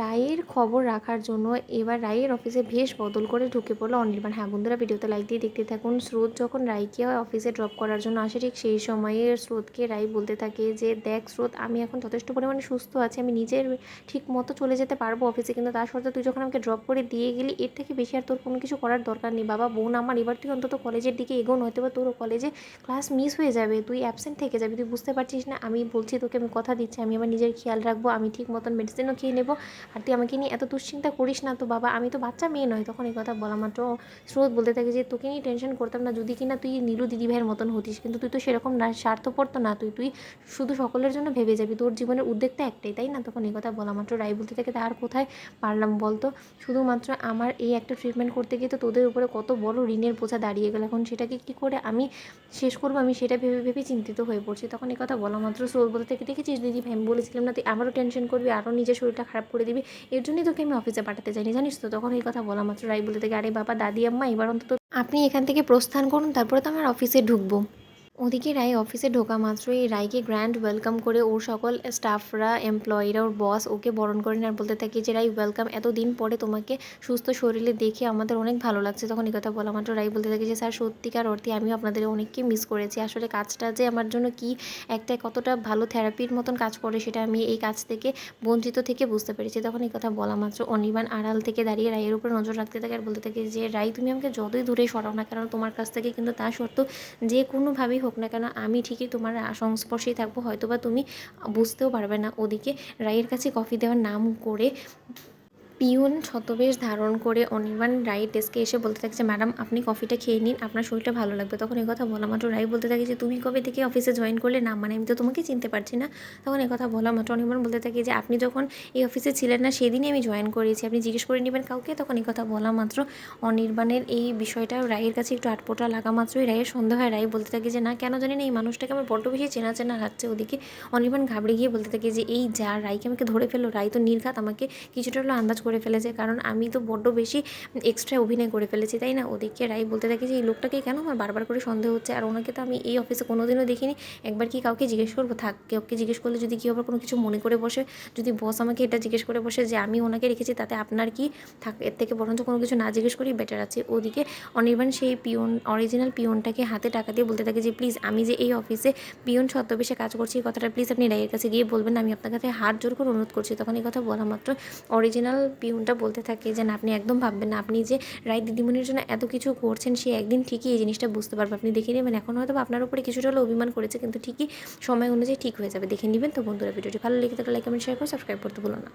রায়ের খবর রাখার জন্য এবার রায়ের অফিসে ভেষ বদল করে ঢুকে পড়লো অনির্বাণ। হ্যাঁ বন্ধুরা, ভিডিওতে লাইক দিয়ে দেখতে থাকুন। স্রোত যখন রায়কে অফিসে ড্রপ করার জন্য আসে, ঠিক সেই সময়ে স্রোতকে রায় বলতে থাকে যে দেখ স্রোত, আমি এখন যথেষ্ট পরিমাণে সুস্থ আছি, আমি নিজের ঠিক মতো চলে যেতে পারবো অফিসে, কিন্তু তার সত্ত্বেও তুই যখন আমাকে ড্রপ করে দিয়ে গেলি, এর থেকে বেশি আর তোর কোনো কিছু করার দরকার নেই। বাবা বোন আমার, এবার তুই অন্তত কলেজের দিকে এগোন, হয়তো বা তোরও কলেজে ক্লাস মিস হয়ে যাবে, তুই অ্যাবসেন্ট থেকে যাবি, তুই বুঝতে পারছিস না? আমি বলছি তোকে, আমি কথা দিচ্ছি, আমি আমার নিজের খেয়াল রাখবো, আমি ঠিক মতন মেডিসিনও খেয়ে নেবো, আর তুই আমাকে নিয়ে এত দুশ্চিন্তা করিস না তো বাবা, আমি তো বাচ্চা মেয়ে নয়। তখন এই কথা বলা মাত্র স্রোত বলতে থাকে যে তোকে নিয়ে টেনশন করতাম না যদি কিনা তুই নীলু দিদিভাইয়ের মতন হতিস, কিন্তু তুই তো সেরকম না, স্বার্থপর তো না, তুই শুধু সকলের জন্য ভেবে যাবি, তোর জীবনের উদ্যোগটা একটাই, তাই না? তখন এই কথা বলা মাত্র রায় বলতে থাকে আর কোথায় পারলাম বলতো, শুধুমাত্র আমার এই একটা ট্রিটমেন্ট করতে গিয়ে তো তোদের উপরে কত বড় ঋণের বোঝা দাঁড়িয়ে গেল, এখন সেটাকে কী করে আমি শেষ করবো, আমি সেটা ভেবে ভেবে চিন্তিত হয়ে পড়ছি। তখন এই কথা বলা মাত্র স্রোত বলতে থেকে দেখেছিস দিদি ভাই, আমি বলেছিলাম না তুই আমারও টেনশন করবি, আরও নিজের শরীরটা খারাপ করে দিবি, এর জন্যই তোকে আমি অফিসে পাঠাতে চাইনি, জানিস তো? তখন এই কথা বলা মাত্র রাই বলতে থাকে আরে বাবা দাদি আম্মা, এবার অন্তত আপনি এখান থেকে প্রস্থান করুন, তারপরে তো আমার অফিসে ঢুকবো। ওদিকে রায় অফিসে ঢোকা মাত্রই রায়কে গ্র্যান্ড ওয়েলকাম করে ওর সকল স্টাফরা, এমপ্লয়িরা, ওর বস ওকে বরণ করেন আর বলতে থাকে যে রাই ওয়েলকাম, এতদিন পরে তোমাকে সুস্থ শরীরে দেখে আমাদের অনেক ভালো লাগছে। তখন এই কথা বলা মাত্র রাই বলতে থাকে যে স্যার সত্যিকার অর্থে আমিও আপনাদের অনেককে মিস করেছি, আসলে কাজটা যে আমার জন্য কি একটা কতটা ভালো থেরাপির মতন কাজ করে সেটা আমি এই কাজ থেকে বঞ্চিত থেকে বুঝতে পেরেছি। তখন এই কথা বলা মাত্র অনির্বাণ আড়াল থেকে দাঁড়িয়ে রায়ের উপর নজর রাখতে থাকে আর বলতে থাকে যে রাই তুমি আমাকে যতই দূরে সরাও না কেন তোমার কাছ থেকে, কিন্তু তা সত্ত্বেও যে কোনোভাবেই হোক না কেন আমি ঠিকই তোমার সংস্পর্শেই থাকবো, হয়তোবা তুমি বুঝতেও পারবে না। ওদিকে রায়ের কাছে কফি দেওয়ার নাম করে পিয়ন ছদ্মবেশ ধারণ করে অনির্বাণ রায়ের ডেস্কে এসে বলতে থাকে যে ম্যাডাম আপনি কফিটা খেয়ে নিন, আপনার শরীরটা ভালো লাগবে। তখন এই কথা বলা মাত্র রায় বলতে থাকে যে তুমি কবে থেকে অফিসে জয়েন করলে? না মানে আমি তো তোমাকে চিনতে পারছি না। তখন এই কথা বলা মাত্র অনির্বাণ বলতে থাকে যে আপনি যখন এই অফিসে ছিলেন না সেদিনই আমি জয়েন করেছি, আপনি জিজ্ঞেস করে নেবেন কাউকে। তখন এই কথা বলা মাত্র অনির্বাণের এই বিষয়টা রায়ের কাছে একটু আটপোটা লাগা মাত্রই রায়ের সন্দেহ হয়। রায় বলতে থাকে যে না কেন জানি না এই মানুষটাকে আমার বড্ড বেশি চেনা চেনা লাগছে। ওদিকে অনির্বাণ ঘাবড়ে গিয়ে বলতে থাকে যে এই যা রায়কে আমাকে ধরে ফেললো, রায় তো নির্ঘাত আমাকে কিছুটা হলো আন্দাজ করে ফেলেছে, কারণ আমি তো বড্ড বেশি এক্সট্রা অভিনয় করে ফেলেছি, তাই না? ওদিকে রাই বলতে থাকে যে এই লোকটাকে কেন আমার বারবার করে সন্দেহ হচ্ছে, আর ওনাকে তো আমি এই অফিসে কোনোদিনও দেখিনি, একবার কি কাউকে জিজ্ঞেস করবো? থাক, কেউকে জিজ্ঞেস করলে যদি কেউ আবার কোনো কিছু মনে করে বসে, যদি বস আমাকে এটা জিজ্ঞেস করে বসে যে আমি ওনাকে রেখেছি, তাতে আপনার কি? থাক, এর থেকে বরঞ্চ কোনো কিছু না জিজ্ঞেস করেই বেটার আছে। ওদিকে অনির্বাণ সেই পিয়ন, অরিজিনাল পিয়নটাকে হাতে টাকা দিয়ে বলতে থাকে যে প্লিজ আমি যে এই অফিসে পিয়ন ছদ্মবেশে কাজ করছি এই কথাটা প্লিজ আপনি রায়ের কাছে গিয়ে বলবেন, আমি আপনার কাছে হাত জোর করে অনুরোধ করছি। তখন এই কথা বলা মাত্র অরিজিনাল পিয়নটা বলতে থাকে যে না আপনি একদম ভাববেন না, আপনি যে রায় দিদিমণির জন্য এত কিছু করছেন সে একদিন ঠিকই এই জিনিসটা বুঝতে পারবে, আপনি দেখে নেবেন। এখন হয়তো আপনার উপরে কিছুটা হলেও অভিমান করেছে, কিন্তু ঠিকই সময় অনুযায়ী ঠিক হয়ে যাবে, দেখে নেবেন। তো বন্ধুরা ভিডিওটি ভালো লেগে থাকলে লাইক কমেন্ট শেয়ার করে সাবস্ক্রাইব করতে ভুলো না।